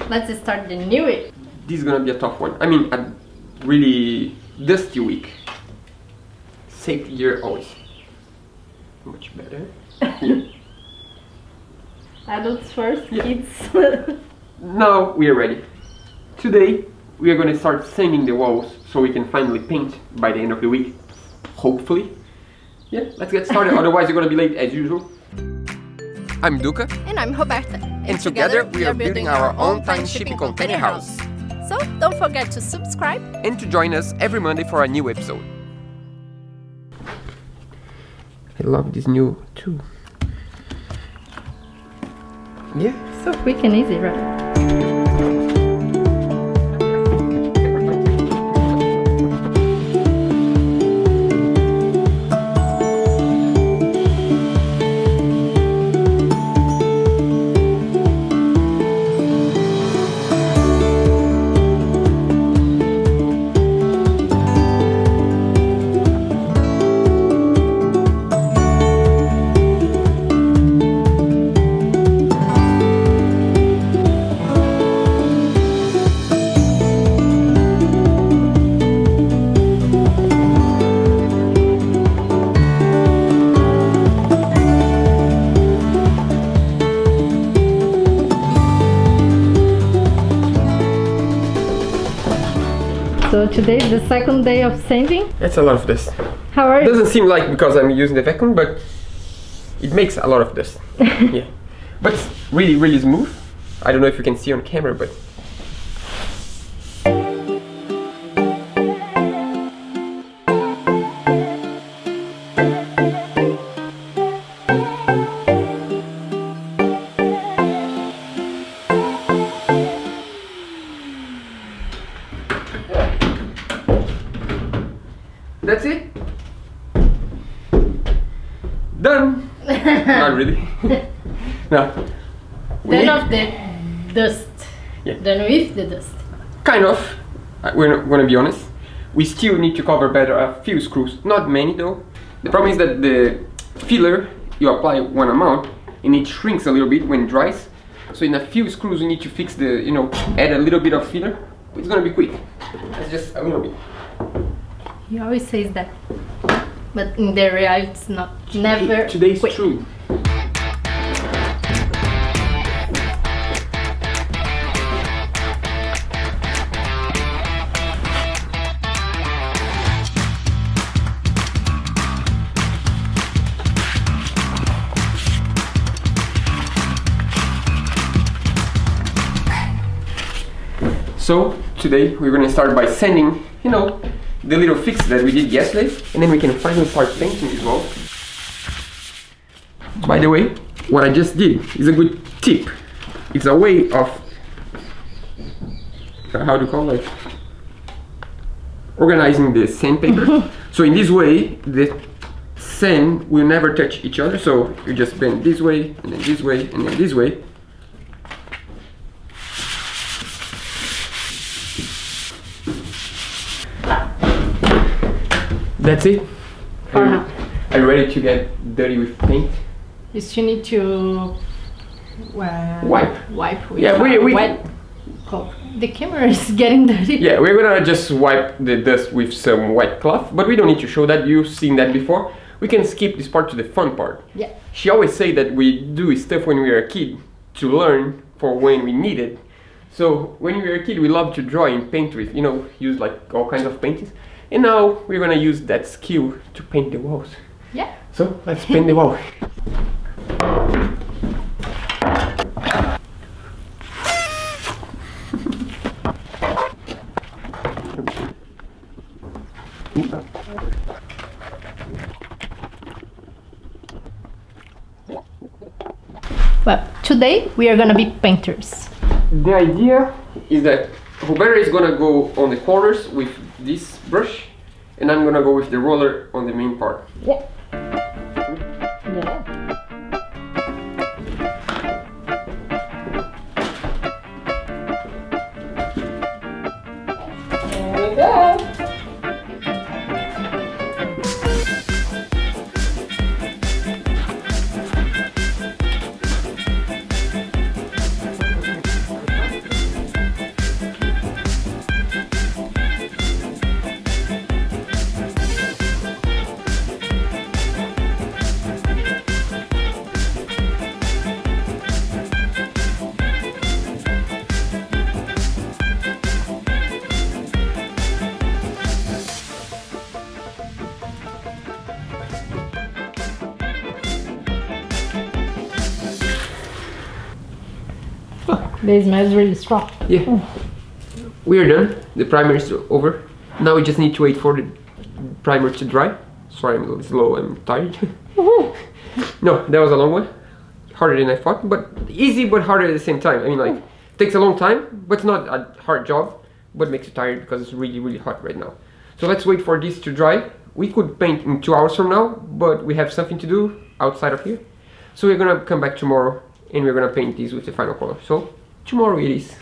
Let's start the new week. This is gonna be a tough one. I mean, a really dusty week. Safety gear always. Much better. Yeah. Adults first, Yeah. kids. Now we are ready. Today we are gonna start sanding the walls so we can finally paint by the end of the week. Hopefully. Yeah, let's get started, otherwise you're gonna be late as usual. I'm Duca. And I'm Roberta. And together we are building our own time shipping container house. So don't forget to subscribe. And to join us every Monday for a new episode. I love this new tool. Yeah. So quick and easy, right? So today is the second day of sanding. That's a lot of dust. How are you? Doesn't seem like because I'm using the vacuum, but it makes a lot of dust. Yeah. But it's really, really smooth. I don't know if you can see on camera, but that's it. Done. Not really. No. Done of the dust. Yeah. Done with the dust. Kind of. We're not gonna be honest. We still need to cover better a few screws. Not many though. The problem is that the filler, you apply one amount and it shrinks a little bit when it dries. So in a few screws we need to fix the, add a little bit of filler. It's gonna be quick. It's just a little bit. He always says that. But in the reality it's not. Never Today's quick. true. So today we're gonna start by sanding, the little fix that we did yesterday, and then we can finally start painting as well. By the way, what I just did is a good tip. It's a way of, how to call it, organizing the sandpaper. So in this way, the sand will never touch each other. So you just bend this way, and then this way, and then this way. That's it. Are you ready to get dirty with paint? You still need to wipe with Yeah, we wet cloth. The camera is getting dirty. Yeah, we're gonna just wipe the dust with some wet cloth, but we don't need to show that. You've seen that before. We can skip this part to the fun part. Yeah. She always say that we do stuff when we were a kid to learn for when we need it. So when we were a kid, we loved to draw and paint with, use like all kinds of paintings. And now we're gonna use that skill to paint the walls. Yeah. So let's paint the wall. Well, today we are gonna be painters. The idea is that Roberta is gonna go on the corners with this brush, and I'm gonna go with the roller on the main part. Yeah. Yeah. There we go. The smell is really strong. Yeah. We are done. The primer is over. Now we just need to wait for the primer to dry. Sorry, I'm a little slow. I'm tired. No, that was a long one. Harder than I thought, but easy but harder at the same time. I mean, like, takes a long time, but it's not a hard job, but makes you tired because it's really, really hot right now. So let's wait for this to dry. We could paint in 2 hours from now, but we have something to do outside of here. So we're gonna come back tomorrow and we're gonna paint these with the final color. So tomorrow it is.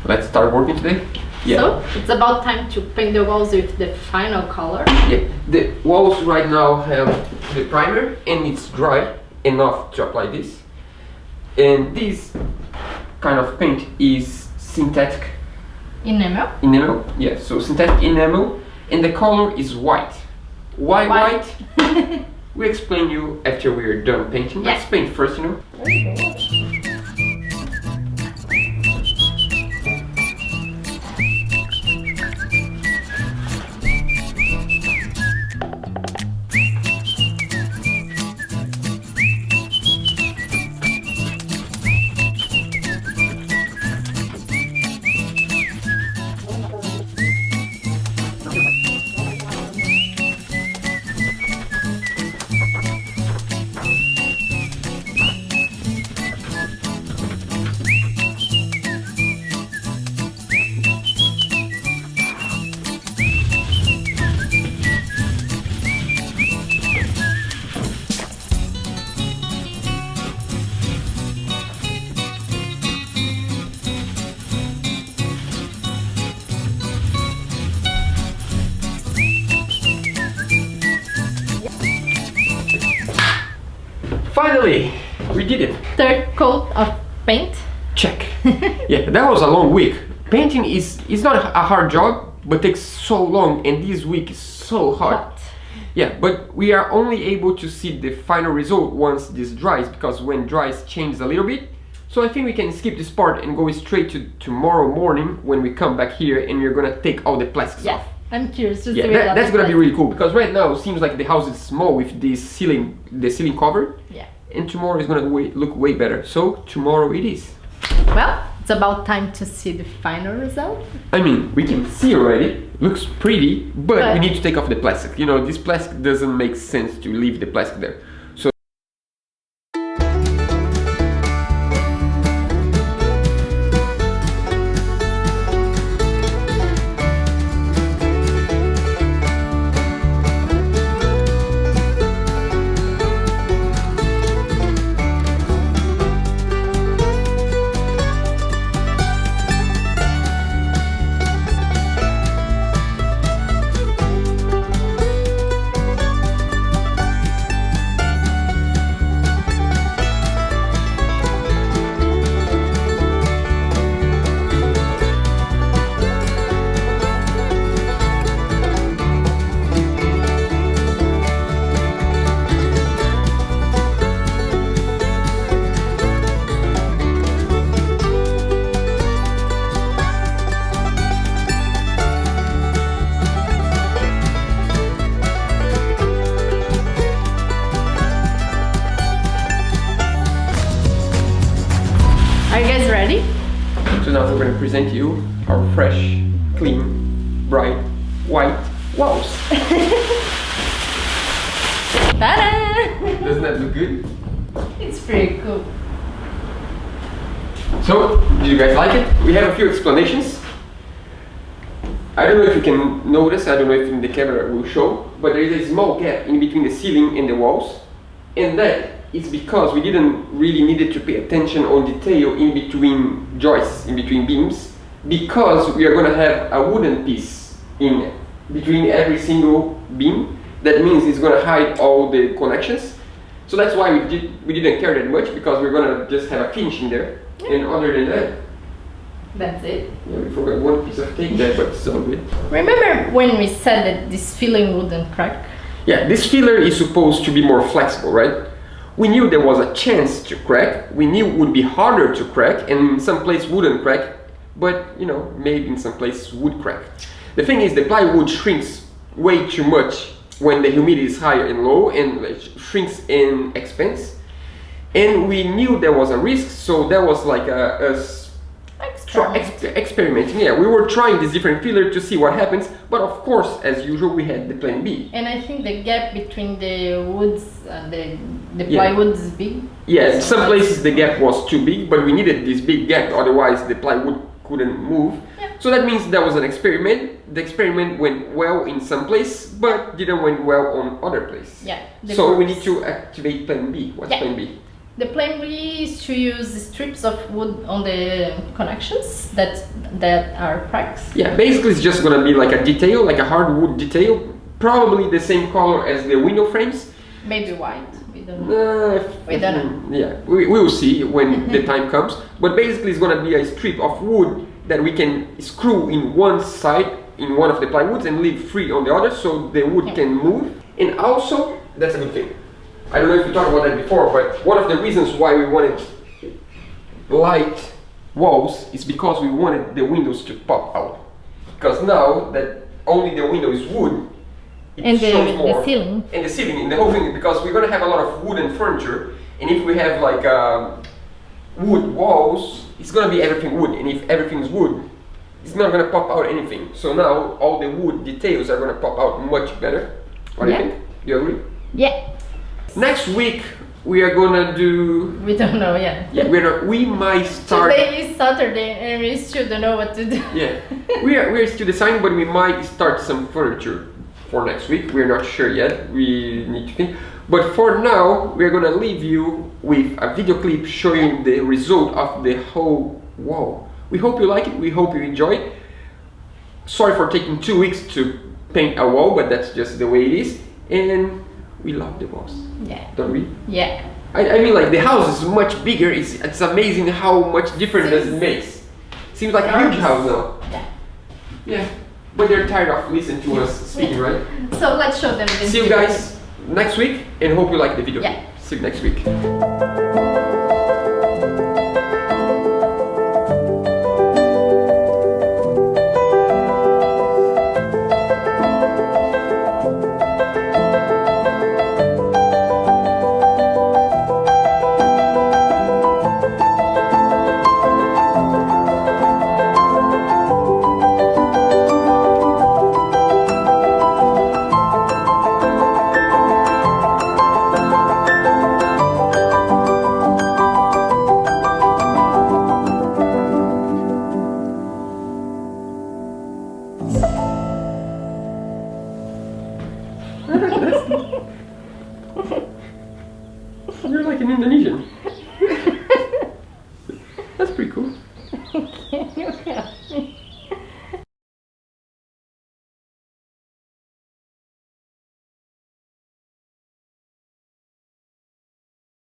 Let's start working today. Yeah. So it's about time to paint the walls with the final color. Yeah, the walls right now have the primer and it's dry enough to apply this. And this kind of paint is synthetic Enamel. enamel. Yeah, so synthetic enamel, and the color is white. Why white? We explain you after we're done painting. Yeah. Let's paint first, you know. Finally, we did it. Third coat of paint. Check. Yeah, that was a long week. Painting is not a hard job, but takes so long, and this week is so hot. Yeah, but we are only able to see the final result once this dries, because when dries changes a little bit. So I think we can skip this part and go straight to tomorrow morning when we come back here and we're gonna take all the plastics off. I'm curious to see Yeah, that's gonna be really cool, because right now it seems like the house is small with the ceiling covered. Yeah. And tomorrow is gonna look way better. So tomorrow it is. Well, it's about time to see the final result. I mean, we can see already. Looks pretty, but we need to take off the plastic. You know, this plastic doesn't make sense to leave the plastic there. So Are you guys ready? So now we're going to present you our fresh, clean, bright, white walls. Ta-da! Doesn't that look good? It's pretty cool. So, do you guys like it? We have a few explanations. I don't know if you can notice, I don't know if in the camera will show, but there is a small gap in between the ceiling and the walls. And that is because we didn't really needed to pay attention on detail in between joists, in between beams, because we are going to have a wooden piece in between every single beam. That means it's going to hide all the connections. So that's why we didn't care that much, because we're going to just have a finish in there. And other than that, That's it. yeah, we forgot one piece of cake there, but it's all good. Remember when we said that this filling wouldn't crack? Yeah, this filler is supposed to be more flexible, right? We knew there was a chance to crack, we knew it would be harder to crack, and in some places wouldn't crack, but you know, maybe in some places would crack. The thing is, the plywood shrinks way too much when the humidity is high and low and shrinks and expands. And we knew there was a risk, so there was like experimenting. Yeah, we were trying this different filler to see what happens, but of course, as usual, we had the plan B. And I think the gap between the woods and the plywood is big. Yeah, in some places the gap was too big, but we needed this big gap, otherwise the plywood couldn't move. Yeah. So that means there was an experiment. The experiment went well in some place, but didn't went well on other places. Yeah. So we need to activate plan B. What's plan B? The plan B is to use strips of wood on the connections that are cracks. Yeah, basically it's just gonna be like a detail, like a hardwood detail, probably the same color as the window frames. Maybe white. We don't know. We don't know. Yeah, we will see when the time comes. But basically it's gonna be a strip of wood that we can screw in one side, in one of the plywoods, and leave free on the other, so the wood can move. And also, that's a good thing. I don't know if we talked about that before, but one of the reasons why we wanted light walls is because we wanted the windows to pop out. Because now that only the window is wood, it shows more. The ceiling. And the ceiling, and the whole thing, because we're gonna have a lot of wooden furniture, and if we have like wood walls, it's gonna be everything wood, and if everything's wood, it's not gonna pop out anything. So now all the wood details are gonna pop out much better. What do you think? Do you agree? Yeah. Next week we are gonna do. We don't know yet. Yeah, we might start. Today is Saturday and we still don't know what to do. Yeah, we're still deciding, but we might start some furniture for next week. We're not sure yet. We need to think. But for now, we're gonna leave you with a video clip showing the result of the whole wall. We hope you like it. We hope you enjoy it. Sorry for taking 2 weeks to paint a wall, but that's just the way it is. And we love the walls. Yeah. Don't we? Yeah. I mean, like, the house is much bigger. It's amazing how much difference does it makes. Seems like a huge house now. Yeah. Yeah. But they're tired of listening to us speaking, right? So let's show them this. See you guys next week, and hope you like the video. Yeah. See you next week. You're like an Indonesian. That's pretty cool. Can you help me?